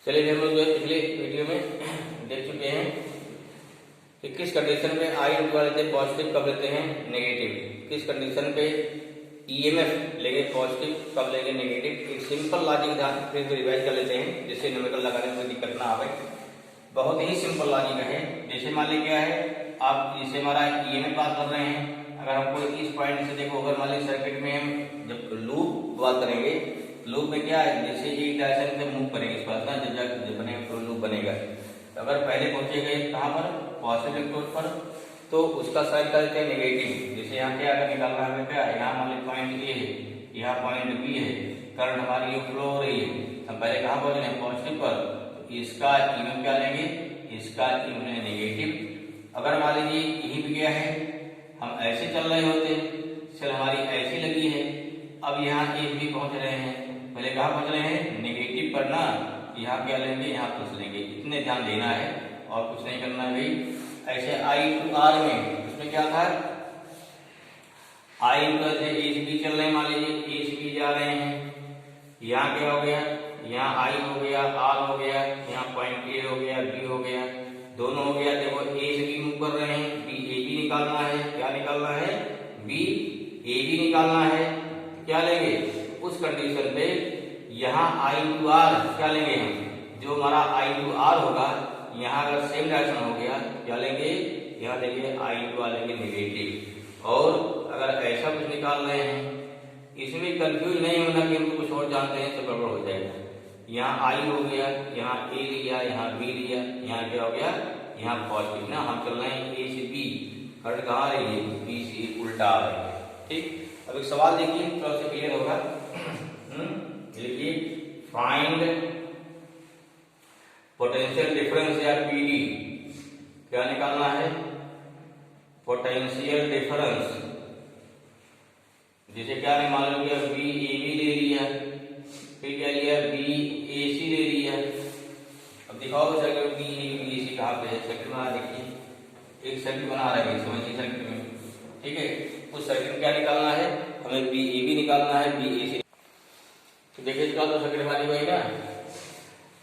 चलिए हम लोग जो है पिछले वीडियो में देख चुके हैं कि किस कंडीशन में आई इनपुट लेते हैं पॉजिटिव, कब लेते हैं नेगेटिव, किस कंडीशन पे ईएमएफ लेंगे पॉजिटिव, कब लेंगे नेगेटिव। एक सिंपल लॉजिक ध्यान फिर रिवाइज कर लेते हैं जिससे न्यूमेरिकल लगाने में कोई दिक्कत ना आवे। बहुत ही सिंपल लॉजिक है। जैसे मान लीजिए क्या है, आप इसे हमारा ईएमएफ बात कर रहे हैं, अगर हमको इस पॉइंट से देखो, अगर मान लीजिए सर्किट में हम जब लूप बात करेंगे, लूप में क्या है, जैसे एक डायरेक्शन से मूव करेंगे इस पास ना, जब बनेगा तो लूप बनेगा। तो अगर पहले पहुंचेगा कहाँ पर, पॉजिटिव इलेक्ट्रोड पर, तो उसका साइन कर देते हैं नेगेटिव। जैसे यहाँ क्या अगर निकालना है, क्या यहाँ मान लीजिए पॉइंट ए है, यहाँ पॉइंट बी है, करंट हमारी ये फ्लो हो रही है, हम पहले कहाँ पहुंच रहे हैं, पॉजिटिव पर, तो इसका ईएमएफ क्या लेंगे, इसका ईएमएफ नेगेटिव। अगर मान लीजिए यही भी गया है, हम ऐसे चल रहे होते, चल हमारी ऐसी लगी है, अब यहाँ ए भी पहुंच रहे हैं, पहले कहाँ पहुंच रहे हैं, नेगेटिव पर ना, यहाँ क्या लेंगे, यहाँ प्लस लेंगे, इतने ध्यान देना है और कुछ नहीं करना है भाई। ऐसे आई टू आर में उसमें क्या था, आई प्लस ए से बी चल रहे हैं, मान लीजिए ए से बी जा रहे हैं, यहाँ क्या हो गया, यहाँ आई हो गया, आर हो गया, यहाँ पॉइंट ए हो गया, बी हो गया, दोनों हो गया। देखो ए से बी मूव कर रहे हैं, बी ए बी निकालना है, क्या निकालना है, बी ए बी निकालना है, क्या लेंगे उस कंडीशन पे, यहाँ आई टू आर क्या लेंगे हम, जो हमारा आई टू आर होगा, यहाँ अगर सेम डायरेक्शन हो गया क्या लेंगे, यहाँ लेंगे आई टू आर लेंगे नेगेटिव। और अगर ऐसा कुछ निकाल रहे हैं, इसमें कंफ्यूज नहीं होना कि हम कुछ और जानते हैं तो गड़बड़ हो जाएगा। यहाँ आई हो गया, यहाँ ए लिया, यहाँ बी लिया, यहाँ क्या हो गया, यहाँ पॉजिटिव ना, हम चल रहे हैं ए से बी, करंट कहाँ आ रही है, बी से उल्टा आ रही है। ठीक, अब एक सवाल देखिए थोड़ा सा क्लियर होगा। लिखिए फाइंड पोटेंशियल डिफरेंस या पीडी, क्या निकालना है, पोटेंशियल डिफरेंस। जैसे क्या ने मान लो किया, बी ए बी ले लिया, फिर क्या लिया, बी ए सी ले लिया। अब दिखाओ circuit B A B C कहाँ पे है, सर्किट बना, देखिए एक सर्किट बना रहे हैं, समझिए सर्किट में, ठीक है। उस सर्किट में क्या निकालना है, हमें बी ए बी निकालना है, बी ए सी। तो देखिए इसका तो सर्किट वाली वही ना,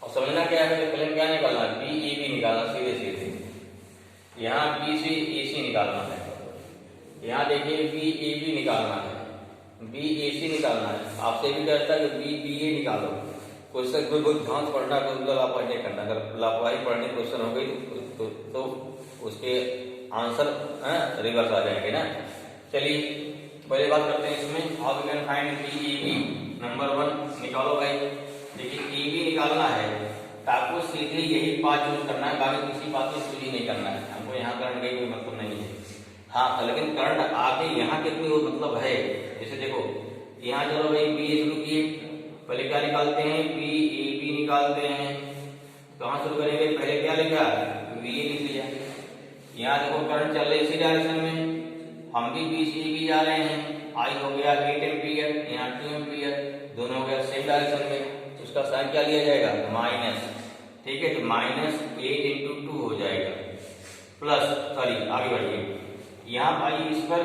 और समझना क्या है, पहले क्या निकालना है, बी ए बी निकालना, सीधे सीधे यहाँ बी से ए सी निकालना है, यहाँ देखिए बी ए बी निकालना है, बी ए सी निकालना है। आपसे भी कहता है कि बी बी ए निकालो, क्वेश्चन कोई बहुत ध्यान से पढ़ना, कोई लापरवाही नहीं करना। अगर लापरवाही पढ़ने क्वेश्चन हो गई तो उसके आंसर रिवर्स आ जाएंगे ना। चलिए पहले बात करते हैं इसमें, how we can find B A B. Number 1 निकालो भाई, देखिए ए बी निकालना है तो आपको सीधे यही पाथ यूज करना है, बाकी किसी पाथ में कुछ ही नहीं करना है। हमको यहाँ करंट का कोई मतलब नहीं है, हाँ लेकिन करंट आगे यहाँ कितनी वो मतलब है। जैसे देखो यहाँ चलो भाई बी ए शुरू किए, पहले क्या निकालते हैं, बी ए बी निकालते हैं, कहाँ शुरू करेंगे, पहले क्या लिखा, बी ए लिख लिया। यहाँ देखो करंट चल रही इसी डायरेक्शन में, हम भी बी से बी जा रहे हैं, आई हो गया 8 एम्पियर, यहाँ 2 एम्पियर, दोनों हो गया सेम डायरेक्शन में, उसका साइन क्या लिया जाएगा, माइनस। ठीक है, तो -8 × 2 हो जाएगा, प्लस, सॉरी आगे बढ़िए, यहाँ भाई इस पर,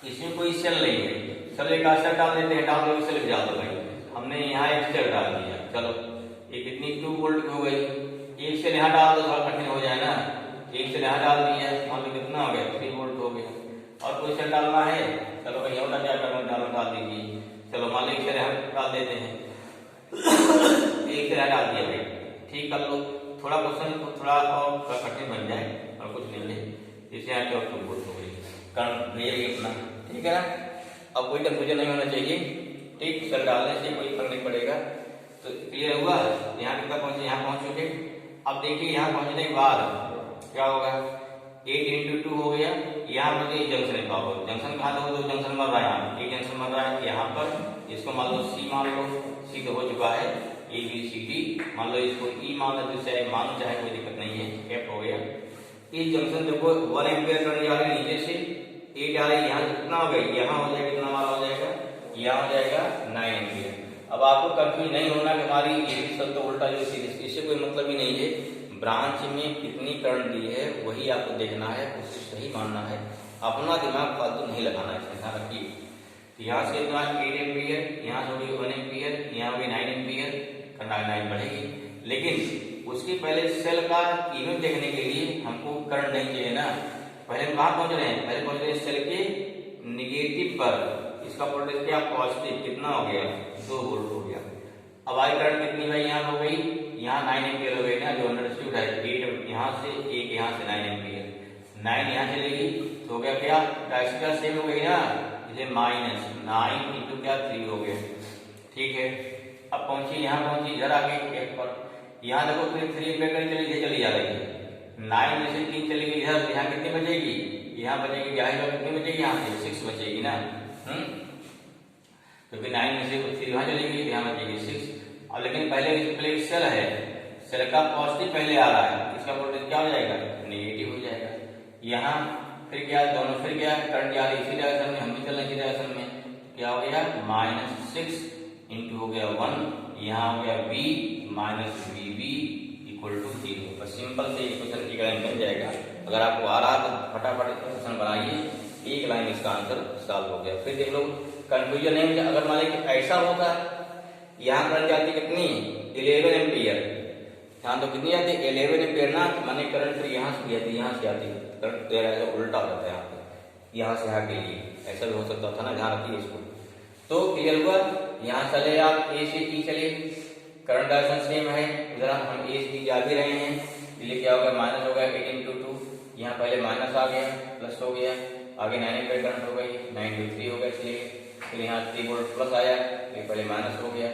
इसमें कोई सेल नहीं है, चलो एक सेल डाल देते हैं, डाल दो सेल डाल दो भाई, हमने यहाँ एक सेल डाल दिया, चलो ये कितनी 2 वोल्ट हो गई, एक सेल यहाँ डाल दो, थोड़ा कठिन हो जाए ना, एक सेल यहाँ डाल दिया, मान लो कितना हो गया, 3 वोल्ट हो गया। और कोई सेल डालना है, चलो भाई और क्या करना, डाल दीजिए, चलो मान लो एक सेल यहाँ डाल देते हैं, एक सेल यहाँ डाल दिया भाई, ठीक कर लो। थोड़ा क्वेश्चन थोड़ा और कठिन बन जाए और कुछ नहीं है, इसे यहाँ पे और वोल्ट हो गई, कारण ये अपना, ठीक है ना। अब कोई कंफ्यूजन नहीं होना चाहिए, ठीक, सेल डालने से कोई फर्क नहीं पड़ेगा। तो क्लियर हुआ, यहाँ कितना पहुंचे, यहाँ पहुंच चुके। अब देखिए यहाँ पहुंचने के बाद क्या होगा, 8 × 2 हो गया, यहाँ पर जंक्शन पावर, जंक्शन कहाँ था, तो जंक्शन मर रहा है, यहाँ एक जंक्शन मर रहा है यहाँ पर, इसको मान लो सी मान लो, सी तो हो चुका है, ए बी सी डी मान लो, इसको ई मान लो, चाहे मान चाहे कोई दिक्कत नहीं है, कैप हो गया। इस जंक्शन देखो 1 एम्पियर करंट जा रही है नीचे से, 8 आ रही है, यहाँ कितना हो गया, यहाँ हो जाएगा, कितना हमारा हो जाएगा, यहाँ हो जाएगा 9 एम्पियर। अब आपको कंफ्यूज नहीं होना कि हमारी ये सब तो उल्टा जो सीरीज, इससे कोई मतलब ही नहीं है, ब्रांच में कितनी करंट दी है वही आपको देखना है, उसे सही मानना है, अपना दिमाग फालतू नहीं लगाना है, ध्यान रखिए। यहाँ से 8 एम्पियर, यहाँ से 1 एम्पियर, यहाँ 9 एम्पियर, करंट 0.99 बढ़ेगी। लेकिन उसके पहले सेल का ईएमएफ देखने के लिए हमको करंट नहीं चाहिए ना, पहले हम कहाँ पहुंच रहे हैं, पहले पहुंच रहे हैं सेल के निगेटिव पर, इसका वोल्टेज क्या पॉजिटिव, कितना हो गया 2 वोल्ट हो गया। अब आई करंट कितनी भाई यहाँ हो गई, यहाँ 9 एम्पियर हो गई ना, जो अंडरस्टूड है 8 यहाँ से 1 यहाँ से 9 एम्पियर, 9 यहाँ चलेगी तो हो गया क्या, डायरेक्शन सेम हो गई ना, इसे माइनस 9 इंटू क्या 3 हो गया। ठीक है, अब पहुंची यहाँ पहुंची इधर आगे एक पर, यहाँ देखो फिर 3 एम्पियर चली जा रही है, 9 में से 3 चलेगी इधर, यहाँ कितनी बचेगी, यहाँ बचेगी कितनी बचेगी, यहाँ से 6 बचेगी ना, क्योंकि 9 में से 3 यहाँ चलेगी, यहाँ बचेगी 6। अब लेकिन पहले सेल है, सेल का पॉजिटिव पहले आ रहा है, इसका वोल्टेज क्या हो जाएगा, नेगेटिव हो जाएगा। यहाँ फिर क्या, दोनों फिर क्या करंट जा रही है इसी डायरेक्शन में, हम भी चल रहे इसी डायरेक्शन में, क्या हो गया -6 इंटू हो गया 1, यहाँ हो गया V minus VB equal to 0। बस सिंपल से इक्वेशन की लाइन बन जाएगा। अगर आपको आ रहा तो फटाफट इक्वेशन बनाइए, एक लाइन इसका आंसर सॉल्व हो गया। फिर देख लो कंफ्यूजन नहीं मुझे, अगर मान लीजिए ऐसा होता, यहाँ करंट जाती कितनी 11 एम्पियर, यहाँ तो कितनी आती 11 एम्पियर ना, माने करंट फिर यहाँ से आती, यहाँ से आती, करंट तेरा उल्टा हो जाता है यहाँ पे, यहाँ से यहाँ के लिए ऐसा भी हो सकता था ना, ध्यान रखिए इसको। तो क्लियर हुआ, यहाँ चले आप ए से ई चले, करंट डायरेक्शन सेम है, इधर हम ए से ई जा भी रहे हैं, इसलिए क्या हो गया माइनस हो गया 8 इंटू 2, यहाँ पहले माइनस आ गया प्लस हो गया, आगे 9 एम्पियर करंट हो गई 9 इंटू 3 हो गया, इसलिए फिर यहाँ 3 वोल्ट प्लस आया, फिर पहले माइनस हो गया,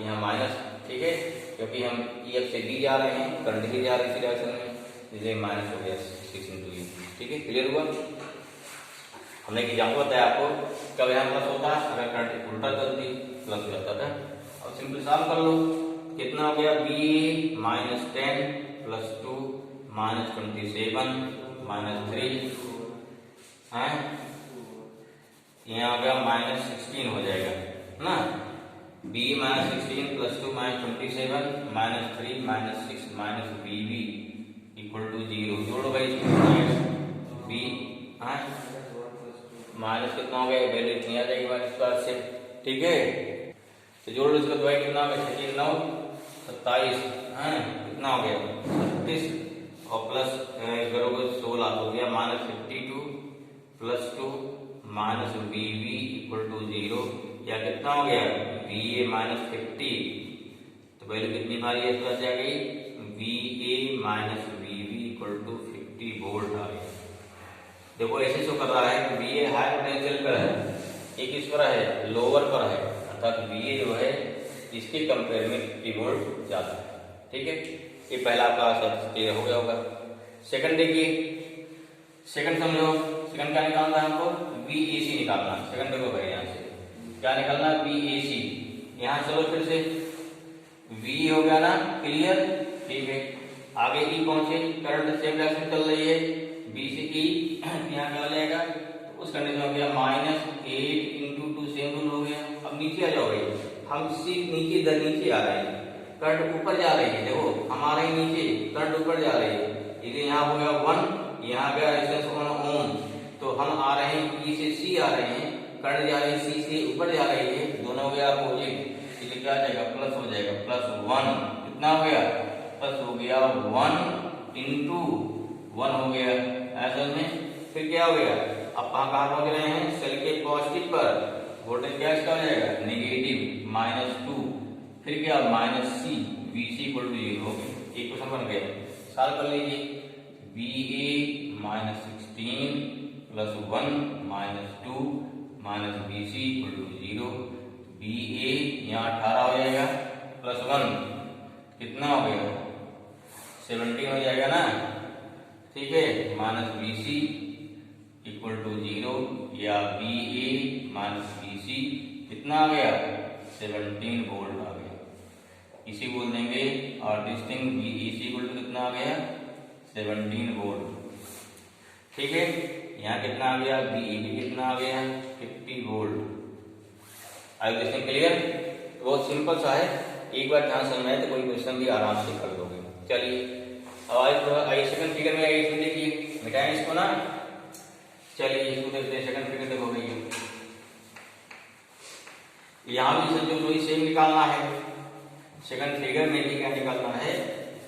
यहाँ माइनस, ठीक है, क्योंकि हम EF से B जा रहे हैं, करंट भी जा रही है इसी डायरेक्शन में, इसलिए माइनस हो गया 6 इंटू E। ठीक है, क्लियर हुआ। हमने एक एग्जाम्पल बताया आपको, कब यहाँ प्लस होता है, अगर करंट उल्टा चलती प्लस हो जाता था। अब सिंपल सॉल्व कर लो, कितना हो गया BA -10 प्लस 2 -27 -3 है, यहाँ हो गया -16 हो जाएगा ना, BA -16 plus 2 -27 -3 -6 BB equal to 0। जोड़ो भाई B माइनस कितना हो गया, वैल्यू इतनी आ जाएगी -5 से। ठीक है, तो जोड़ लो इसका, दवाई कितना हो गया 6 9 27 है, कितना हो गया 36 और प्लस करोगे 16 हो गया -52 प्लस 2 BB इक्वल टू 0, या कितना हो गया VA -50, तो वैल्यू कितनी मारी है, इस आ गई VA -VB equal to 50 volt आ गया। देखो ऐसे शो कर रहा है कि VA हाई पोटेंशियल पर है, एक इस पर है लोअर पर है, अर्थात VA जो है इसके कंपेयर में 50 वोल्ट ज्यादा है। ठीक है, ये पहला आपका सब क्लियर हो गया होगा। सेकंड देखिए, सेकंड समझो, सेकंड क्या निकालना है हमको, VAC निकालना है। सेकंड देखो भाई, यहाँ से क्या निकालना है VAC, यहाँ चलो फिर से V हो गया ना क्लियर। ठीक है, आगे E पहुंचे, करंट सेम डायरेक्शन चल रही है, B से E यहाँ क्या हो जाएगा, तो उस कंडीशन में हो गया -8 इंटू 2 सेम रूल हो गया। अब नीचे आ जाओ भाई, हम नीचे आ रहे हैं, करंट ऊपर जा रही है, देखो हम आ रहे हैं नीचे, करंट ऊपर जा रही है, इसलिए यहाँ हो गया 1, यहाँ गया रेजिस्टेंस 1 ओम, तो हम आ रहे हैं E से C आ रहे हैं, करंट जा रही है C से ऊपर जा रही है, दोनों हो गया अपोजिट, इसलिए क्या आ जाएगा प्लस हो जाएगा, +1 कितना हो गया, प्लस हो गया 1 इंटू 1 हो गया ऐसा में। फिर क्या हो गया, अब कहाँ पहुंच रहे हैं, सेल के पॉजिटिव पर, वोल्टेज क्या इसका हो जाएगा नेगेटिव -2, फिर क्या -C VC इक्वल टू 0 हो गया। एक क्वेश्चन बन गया, सॉल्व कर लीजिए, BA -16 plus 1 -2 BC equal to 0, BA यहाँ 18 हो जाएगा प्लस 1 कितना हो गया 17 हो जाएगा ना। ठीक है, -BC इक्वल टू 0, या BA -BC कितना आ गया 17 वोल्ट आ गया, इसी बोल देंगे। और this thing BEC equal to कितना आ गया 17 वोल्ट। ठीक है, यहाँ कितना आ गया BEB कितना आ गया 50 volt. I this thing clear, बहुत सिंपल सा है, एक बार ध्यान समझ में तो कोई क्वेश्चन भी आराम से कर दोगे। चलिए अब आइए सेकंड फिगर में, इसमें देखिए मिटाएं इसको ना, चलिए इसको देखते हैं। सेकंड फिगर देखो भैया, यहाँ भी जो वही सेम निकालना है, सेकंड फिगर में भी क्या निकालना है,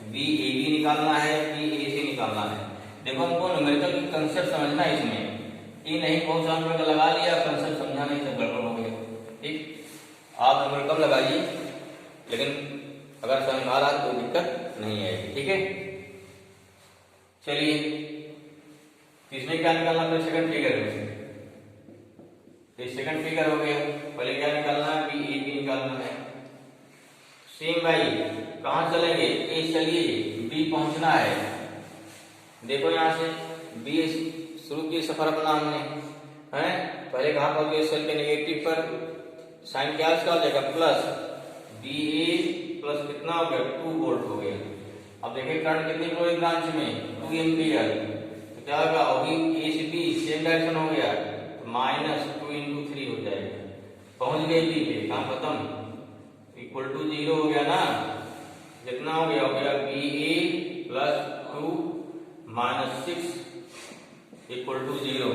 VAB निकालना है, VAC निकालना है। देखो हमको न्यूमेरिकल की कंसेप्ट समझना है इसमें, ये नहीं बहुत सारा न्यूमेरिकल लगा लिया, कंसेप्ट समझा नहीं, सब गड़बड़ हो गया। ठीक, आप न्यूमेरिकल लगाइए, लेकिन अगर समझ में आ रहा है तो दिक्कत नहीं आएगी। ठीक है, चलिए इसमें क्या निकालना है, सेकंड फिगर में, ये सेकंड फिगर हो गया। पहले क्या निकालना है, VAB निकालना है। सेम भाई कहाँ चलेंगे, ए चलिए, बी पहुंचना है। देखो यहाँ से बी शुरू की सफर अपना हमने, है पहले कहाँ पहुंच गए, सेल के नेगेटिव पर साइन क्या हो जाएगा, प्लस BA प्लस कितना हो गया, 2 वोल्ट हो गया। अब देखिए करंट कितनी फ्लो है ब्रांच में, 2 एम्पियर, तो क्या होगा, अभी ए से बी सेम डायरेक्शन हो गया, -2 × 3 हो जाएगा। पहुंच गए बी पे, काम खत्म, इक्वल टू 0 हो गया ना, कितना हो गया, BA प्लस 2 -6 इक्वल टू 0।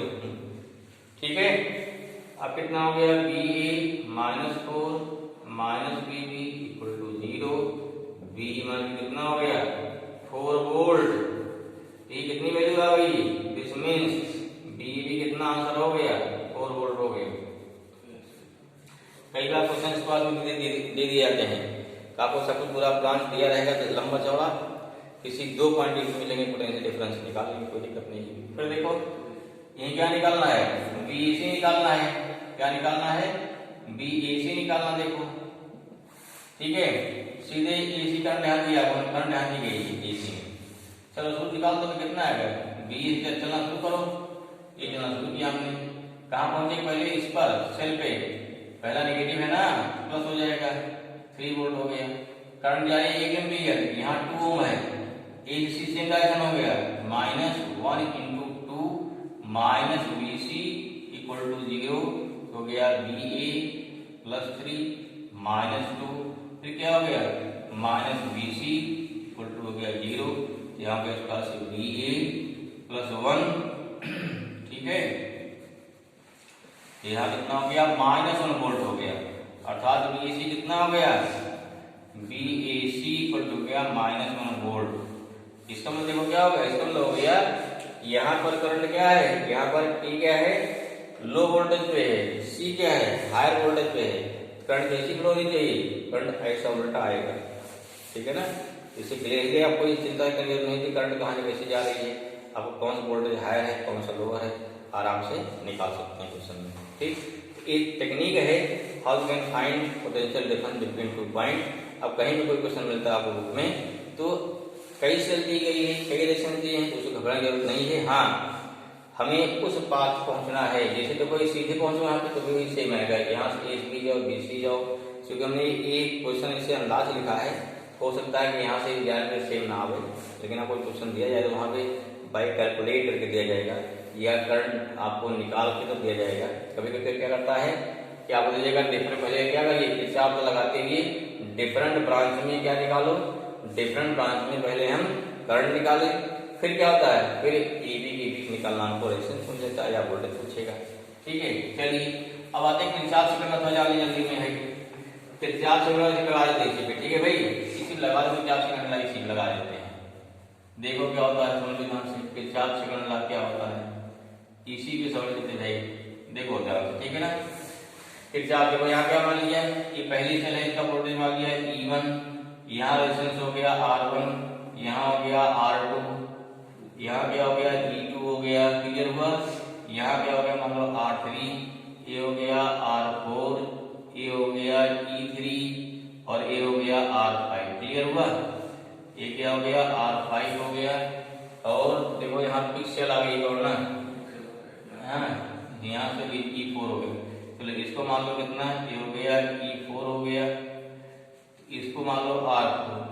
ठीक है, अब कितना हो गया, BA -4 BB equal to 0। B मान कितना हो गया, 4 वोल्ट। ये कितनी वैल्यू आ गई, दिस मीन्स BB कितना आंसर हो गया, 4 वोल्ट हो गया। कई बार क्वेश्चन इस बार में दे दिए जाते हैं, आपको सब कुछ पूरा ब्रांच दिया रहेगा तो लंबा चौड़ा, किसी 2 पॉइंट मिलेंगे, पोटेंशियल डिफरेंस निकालेंगे, कोई दिक्कत नहीं है। फिर देखो यही क्या निकालना है, BAC निकालना है। क्या निकालना है, BAC निकालना। देखो ठीक है, सीधे AC का ध्यान दिया, करंट ध्यान दी गई AC में। चलो सूत्र निकाल दो, कितना आएगा, BA से चलना शुरू करो, ये चलना शुरू किया हमने, कहाँ पहुंचे, पहले इस पर सेल पे, पहला नेगेटिव है ना, प्लस हो जाएगा, 3 वोल्ट हो गया। करंट जा रही है 1 एम्पीयर, यहाँ 2 ओम है, AC सेम डायरेक्शन हो गया, -1 × 2 BC इक्वल टू 0 हो गया, BA प्लस 3 -2, फिर क्या हो गया, -BC इक्वल टू हो गया 0। यहाँ पे इसका BA प्लस 1। ठीक है, यहाँ कितना हो गया, -1 वोल्ट हो गया, अर्थात BAC कितना हो गया, BAC इक्वल टू गया -1 वोल्ट। इसका मतलब देखो क्या होगा, इसका मतलब हो गया, यहाँ पर करंट क्या है, यहाँ पर P क्या है, लो वोल्टेज पे है, C क्या है, हायर वोल्टेज पे है, करंट कैसी फ्लो होनी चाहिए, करंट ऐसा उल्टा आएगा। ठीक है ना, इसे क्लियर है, आपको चिंता करनी जरूरत नहीं थी, करंट कहाँ से कैसे जा रही है, आपको कौन सा वोल्टेज हायर है, कौन सा लोअर है, आराम से निकाल सकते हैं क्वेश्चन में। ठीक, एक टेक्निक है, how you can find potential difference between 2 point. अब कहीं भी कोई क्वेश्चन मिलता है आपको बुक में, तो कई सेल दी गई है, कई डायरेक्शन दिए हैं, तो उसे घबराने की जरूरत नहीं है। हाँ, हमें उस पाथ पहुंचना है, जैसे तो कोई सीधे पहुंचो यहाँ पे तो भी सेम आएगा, यहाँ से AB जाओ, BC जाओ, क्योंकि हमने एक क्वेश्चन इसे अंदाज लिखा है, हो सकता है कि यहाँ से एग्जाम सेम ना आवे, लेकिन आपको क्वेश्चन दिया जाए तो वहाँ पे बाई कैलकुलेट करके दिया जाएगा, या करंट आपको निकाल के तो दिया जाएगा। कभी कभी क्या करता है कि आपको दिया जाएगा डिफरेंट, पहले क्या करिए, इसे आप लगाते हुए डिफरेंट ब्रांच में क्या निकालो, डिफरेंट ब्रांच में पहले हम करंट निकाले, फिर क्या होता है, फिर AB के बीच निकालना, हमको रेजिस्टेंस पूछ लेता है या वोल्टेज पूछेगा। ठीक है, चलिए अब आते हैं किरचॉफ से करना, थोड़ा जल्दी में है, किरचॉफ से लगा देते हैं इसी पे। ठीक है भाई, इसी लगा दो, किरचॉफ से करना इसी लगा देते हैं। देखो क्या होता है, समझ ध्यान से, किरचॉफ से करना क्या होता है, इसी पे समझ लेते भाई, देखो ध्यान से। ठीक है ना, किरचॉफ देखो यहाँ क्या मान लिया, ये पहली सेल है, इसका वोल्टेज मान लिया E1, यहाँ रेजिस्टेंस हो गया R1, यहाँ हो गया R2, यहाँ क्या हो गया E2 हो गया, क्लियर हुआ। यहाँ क्या हो गया, मान लो R3, ये हो गया R4, ये हो गया E3 और ये हो गया R5, क्लियर हुआ। ये क्या हो गया, R5 हो गया, और देखो यहाँ फिक्स सेल आ गई और ना, हाँ यहाँ से E4 हो गया। चलो इसको मान लो कितना, ये हो गया E4 हो गया, इसको मान लो R4,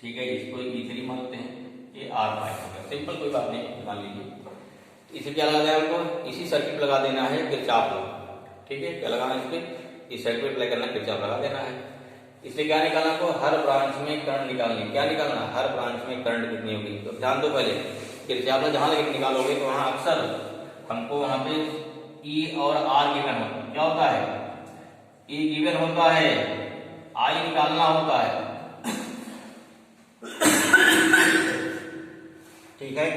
ठीक है, इसको E3 मानते हैं, ये R5 हो गया, सिंपल, कोई बात नहीं, मान लीजिए। इसे क्या लगा देना हमको, इसी सर्किट लगा देना है किरचॉफ लॉ। ठीक है, क्या लगाना है इस पे, इस सर्किट अप्लाई करना, किरचॉफ लगा देना है। इसलिए क्या निकालना आपको, हर ब्रांच में करंट निकालनी, क्या निकालना, हर ब्रांच में करंट कितनी होगी। तो ध्यान दो, पहले किरचॉफ लॉ जहां लगे निकालोगे तो वहां अक्सर हमको वहां पे E और R गिवन होता है। क्या होता है, E गिवन होता है, आई निकालना होता है, ठीक है,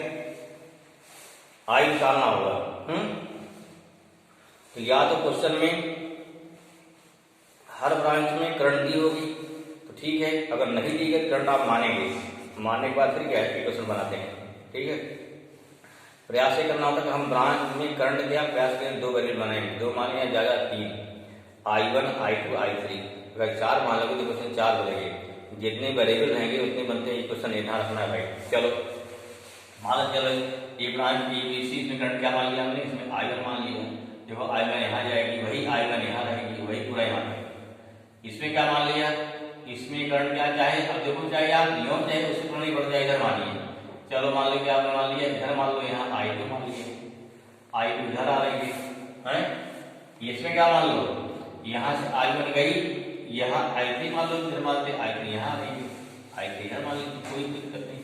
आई निकालना होगा। तो या तो क्वेश्चन में हर ब्रांच में करंट दी होगी तो ठीक है, अगर नहीं दी गई करंट आप मानेंगे, मानने के बाद फिर क्या है इक्वेशन बनाते हैं, ठीक है। प्रयास ये करना होता है कि हम ब्रांच में करंट दिया, प्रयास करें दो वेरिएबल बनाएंगे, दो मान लिया ज्यादा 3, I1 I2 I3, अगर 4 मान लोगे तो क्वेश्चन 4 बनेंगे, जितने वेरिएबल रहेंगे उतने बनते हैं, क्वेश्चन ये ध्यान रखना है भाई। चलो मान लो, चलो ये ब्रांच ABC, इसमें करंट क्या मान लिया हमने, इसमें I1 मान लिया, देखो I1 यहाँ जाएगी, वही I1 यहाँ रहेगी, वही पूरा यहाँ रहेगी। इसमें क्या मान लिया, इसमें करंट क्या चाहे, अब देखो चाहे आप न्यून चाहे उससे थोड़ा नहीं बढ़ जाए, इधर मानिए, चलो मान लो क्या आपने मान लिया, इधर मान लो यहाँ I2 मान लिया, I2 इधर आ रही है, इसमें क्या मान लो, यहाँ से I1 गई, यहाँ I3 मान लो, इधर मानते I3 यहाँ आ रही है, I3 इधर मान लो, कोई दिक्कत नहीं,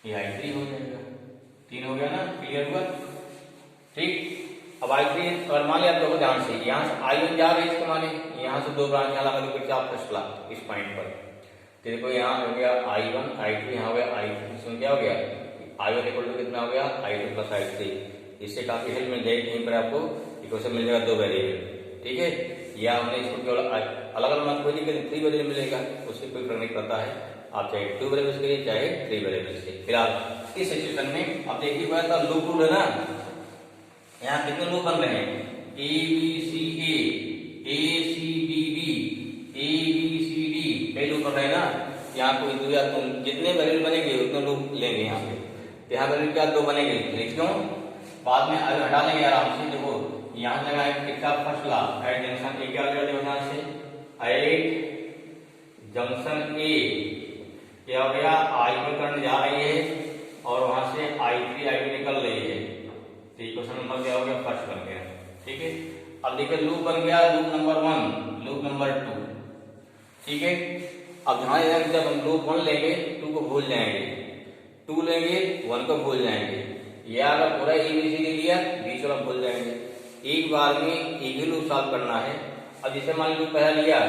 ये I3 हो जाएगा, 3 हो गया ना, क्लियर हुआ, ठीक। अब I3 अगर मान लिया तो ध्यान से, यहाँ से I1 जा रही है, इसको माने यहाँ से दो ब्रांच यहाँ लगा दो, आप फर्स्ट ला इस पॉइंट पर, तो देखो यहाँ हो गया I1 I2, यहाँ हो गया I3, इसमें क्या हो गया I1 इक्वल टू कितना हो गया I2 प्लस I3, इससे काफी हेल्प मिल जाएगी, कहीं पर आपको इक्वेशन मिल जाएगा दो वेरिएबल, ठीक है। या हमने इसको केवल अलग अलग मान कोई दिक्कत, 3 वेरिएबल मिलेगा, उससे कोई फर्क नहीं पड़ता है, आप चाहे 2 वेरिएबल से करिए चाहे 3 वेरिएबल से। फिलहाल इस सिचुएशन में अब देखिए हुआ था लूप रूल है ना, यहाँ कितने लूप बन रहे हैं, ABCA ACBB ABCD, कई लूप बन रहे हैं ना, यहाँ कोई दो या जितने वेरिएबल बनेंगे उतने लूप लेंगे यहाँ पे, तो यहाँ वेरिएबल क्या दो बनेंगे, क्यों बाद में अभी हटा लेंगे आराम से। देखो यहाँ लगाए कितना फर्स्ट ला एट जंक्शन ए, क्या हो गया यहाँ से एट जंक्शन ए क्या हो गया, I1 करंट जा रही है और वहां से I3 I2 निकल रही है, तो इक्वेशन नंबर क्या हो गया फर्स्ट बन गया, ठीक है। अब देखिए लूप बन गया, लूप नंबर 1 लूप नंबर 2, ठीक है। अब ध्यान देना जब हम लूप 1 लेंगे 2 को भूल जाएंगे, 2 लेंगे 1 को भूल जाएंगे, या अगर पूरा ABC ले लिया बीच वाला भूल जाएंगे, एक बार में एक ही लूप सॉल्व करना है। अब जैसे मान लो पहला लिया,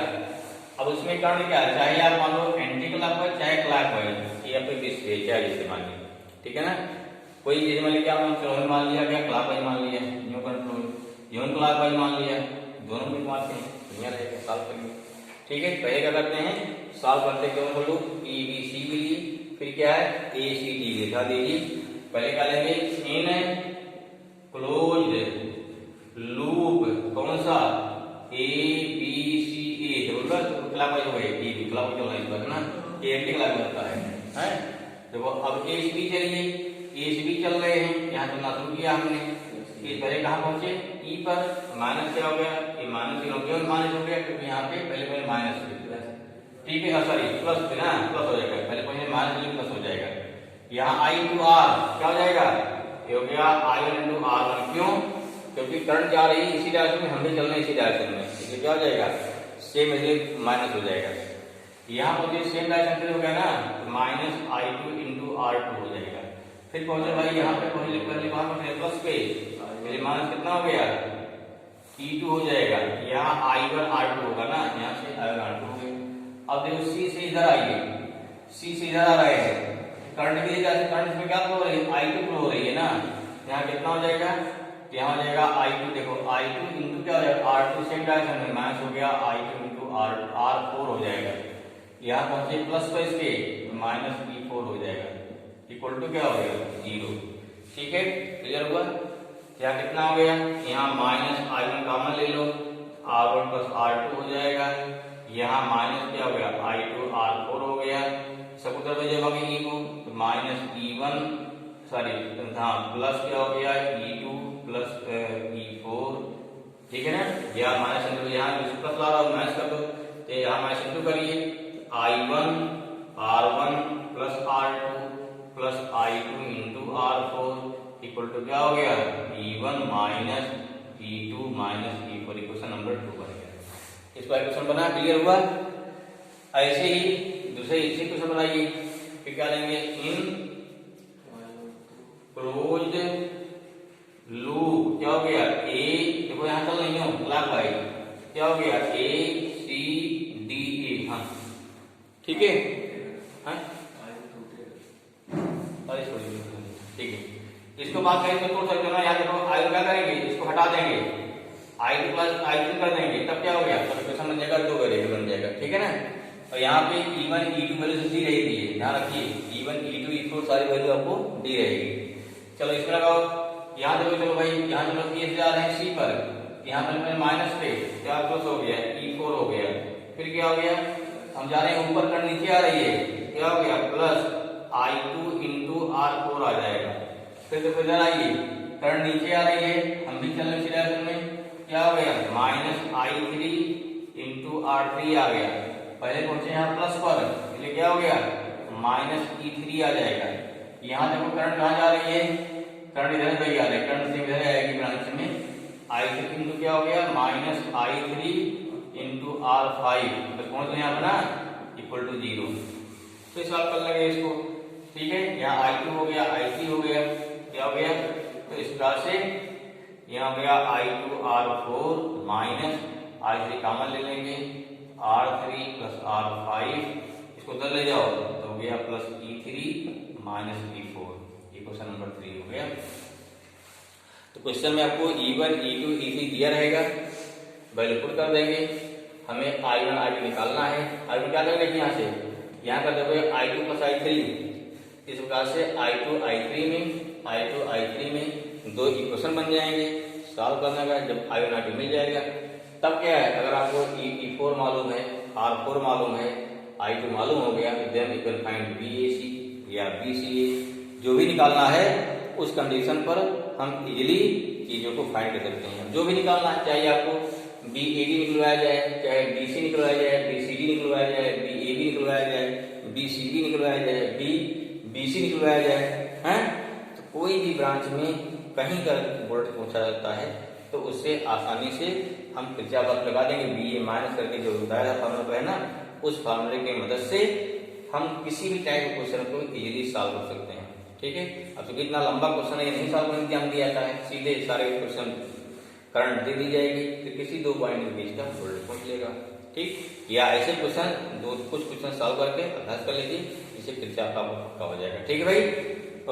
अब उसमें करंट क्या है, चाहे आप मान लो एंटी क्लॉकवाइज चाहे क्लॉकवाइज, ये आपके बीच से चाहे जैसे मान लिया, ठीक है ना। कोई चीज मान लिया क्या मान लिया, क्या क्लॉकवाइज मान लिया, न्यू कंट्रोल यून क्लॉकवाइज मान लिया, दोनों में मारते हैं, यहाँ रहेगा सॉल्व करेंगे, ठीक है। पहले क्या करते हैं सॉल्व करते हैं, क्यों बोलो ABC भी लिए, फिर क्या है ACD लिखा दीजिए। पहले क्या लेंगे, इन क्लोज्ड लूप कौन सा ABCA, जरूरत क्लॉकवाइज हो गई, ये भी क्लॉकवाइज होना इस बार ना, ये एंटी क्लॉकवाइज होता है। देखो अब ACB चलिए, ACB चल रहे हैं, यहाँ चलना शुरू किया हमने, ये पहले कहाँ पहुंचे E पर, माइनस क्या हो गया, ये माइनस क्यों माइनस हो गया, क्योंकि यहाँ पे पहले माइनस, ठीक है, सॉरी प्लस थे ना, प्लस हो जाएगा, पहले माइनस प्लस हो जाएगा। यहाँ I into R क्या हो जाएगा, ये हो गया I1 into R1, क्यों, क्योंकि करंट जा रही है इसी डायरेक्शन में, हम भी चल रहे हैं इसी डायरेक्शन में, इसलिए क्या हो जाएगा सेम इसलिए माइनस हो जाएगा। यहाँ पर सेम डायरेक्शन हो गया ना, तो माइनस I2 into R2 हो जाएगा। फिर पहुंचे भाई यहाँ पे पहले वहां पर प्लस पे, माइनस कितना हो गया E2 हो जाएगा, यहाँ I1 R2 होगा ना, यहाँ से I1 R2 हो गया। अब देखो C से इधर आइए, C से इधर आ रहे हैं, करंट की वजह से करंट में क्या फ्लो हो रही है, I2 फ्लो हो रही है ना, यहाँ कितना हो जाएगा, यहाँ हो जाएगा I2, देखो I2 इंटू क्या हो जाएगा R2, सेम डायरेक्शन में माइनस हो गया I2 इंटू R4 हो जाएगा। यहाँ पहुंचे प्लस पर इसके माइनस E4 हो जाएगा, इक्वल टू क्या हो गया 0, ठीक है, क्लियर हुआ। यहाँ कितना हो गया, यहाँ माइनस I1 कॉमन ले लो, R1 प्लस R2 हो जाएगा, यहाँ माइनस क्या हो गया I2 R4 हो गया, सब उधर भेजेगा E को, तो माइनस E1 सॉरी हाँ प्लस क्या हो गया E2 प्लस E4, ठीक है ना। यहाँ माइनस इंटू यहाँ प्लस ला रहा माइनस कर दो, तो यहाँ माइनस इंटू करिए, I1 R1 plus R2 plus I2 into R4 equal to क्या हो गया E1 minus E2 minus E4, equation number 2 बन गया। इसका इक्वेशन बना, क्लियर हुआ। ऐसे ही दूसरे इसी क्वेश्चन बनाइए, फिर क्या लेंगे, इन क्लोज्ड लूप क्या हो गया A, देखो यहाँ चल रही हूँ क्लॉकवाइज, क्या हो गया ACB ठीक है, अरे छोड़िए, ठीक है। इसको बात करें तो तोड़ सकते हो ना, यहाँ देखो आई क्या करेंगे, इसको हटा देंगे, आई टू प्लस आई टू कर देंगे, तब क्या हो गया, तो इक्वेशन बन जाएगा, 2 वेरिएबल बन जाएगा, ठीक है ना। और यहाँ पे E1 E2 वैल्यू दी रहेगी, ध्यान रखिए E1 E2 E4 सारी वैल्यू आपको दी रहेगी। चलो इसमें लगाओ, यहाँ देखो, चलो भाई यहाँ चलो केस जा रहे हैं C पर, यहाँ पर मैंने माइनस पे क्या प्लस हो गया, E4 हो गया, फिर क्या हो गया, हम जा रहे हैं ऊपर कर नीचे आ रही है, क्या हो गया, प्लस I2 इंटू R4 आ जाएगा। फिर देखो इधर आइए, करंट नीचे आ रही है, हम भी चल रहे इसी डायरेक्शन में, क्या हो गया, माइनस I3 इंटू R3 आ गया। पहले पहुंचे यहाँ प्लस पर, इसलिए क्या हो गया, माइनस E3 आ जाएगा। यहाँ देखो करंट कहाँ जा रही है, करंट इधर से आ रही है, करंट से इधर आएगी ब्रांच में, I3 इंटू क्या हो गया, माइनस I3 इंटू R5, तो पहुंच गए यहाँ पर ना, इक्वल टू 0। तो इस बात कर लेंगे इसको, ठीक है। यहाँ I2 हो गया, I3 हो गया, क्या हो गया, तो इस प्रकार से यहाँ हो गया I2 R4 minus I3 common ले लेंगे, R3 प्लस R5, इसको उधर ले जाओ तो हो गया प्लस E3 माइनस E4, ये क्वेश्चन नंबर 3 हो गया। तो क्वेश्चन में आपको E1 E2 E3 दिया रहेगा, वैल्यू पुट कर देंगे, हमें I1 I2 निकालना है। I1 क्या करेंगे, यहाँ से यहाँ कर दोगे I2 प्लस I3, इस प्रकार से I2 I3 में 2 इक्वेशन बन जाएंगे, सॉल्व करने का। जब I1 I2 मिल जाएगा तब क्या है, अगर आपको E4 मालूम है, R4 मालूम है, I2 मालूम हो गया, then you can find BAC या BCA, जो भी निकालना है उस कंडीशन पर हम इजीली चीजों को फाइंड कर सकते हैं। जो भी निकालना है, चाहे आपको BAD निकलवाया जाए, चाहे BC निकलवाया जाए, BCD निकलवाया जाए, BAB निकलवाया जाए, BCB निकलवाया जाए, BC निकलवाया जाए, हैं, तो कोई भी ब्रांच में कहीं का वोल्ट पहुंचा जाता है, तो उससे आसानी से हम किरचॉफ लॉ लगा देंगे। BA माइनस करके जो बताया था फॉर्मूला है ना, उस फॉर्मूले की मदद से हम किसी भी टाइप के क्वेश्चन को इजीली सॉल्व कर सकते हैं, ठीक है। अब तो कितना लंबा क्वेश्चन है, ये नहीं सॉल्व करने ध्यान दिया जाता है, सीधे सारे क्वेश्चन करंट दे दी जाएगी, तो किसी 2 पॉइंट के बीच का वोल्ट पहुंच लेगा, ठीक। या ऐसे क्वेश्चन कुछ क्वेश्चन सॉल्व करके अभ्यास कर लीजिए, जिससे किरचॉफ लॉ पक्का हो जाएगा, ठीक है भाई,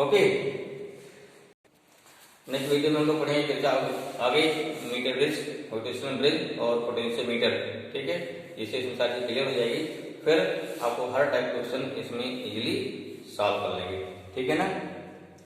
ओके। नेक्स्ट वीडियो में हम लोग पढ़ेंगे किरचॉफ आगे मीटर ब्रिज, रोटेशनल ब्रिज और पोटेंशियोमीटर, ठीक है। इससे इसमें सारी चीज क्लियर हो जाएगी, फिर आपको हर टाइप क्वेश्चन इसमें इजीली सॉल्व कर लेंगे, ठीक है ना।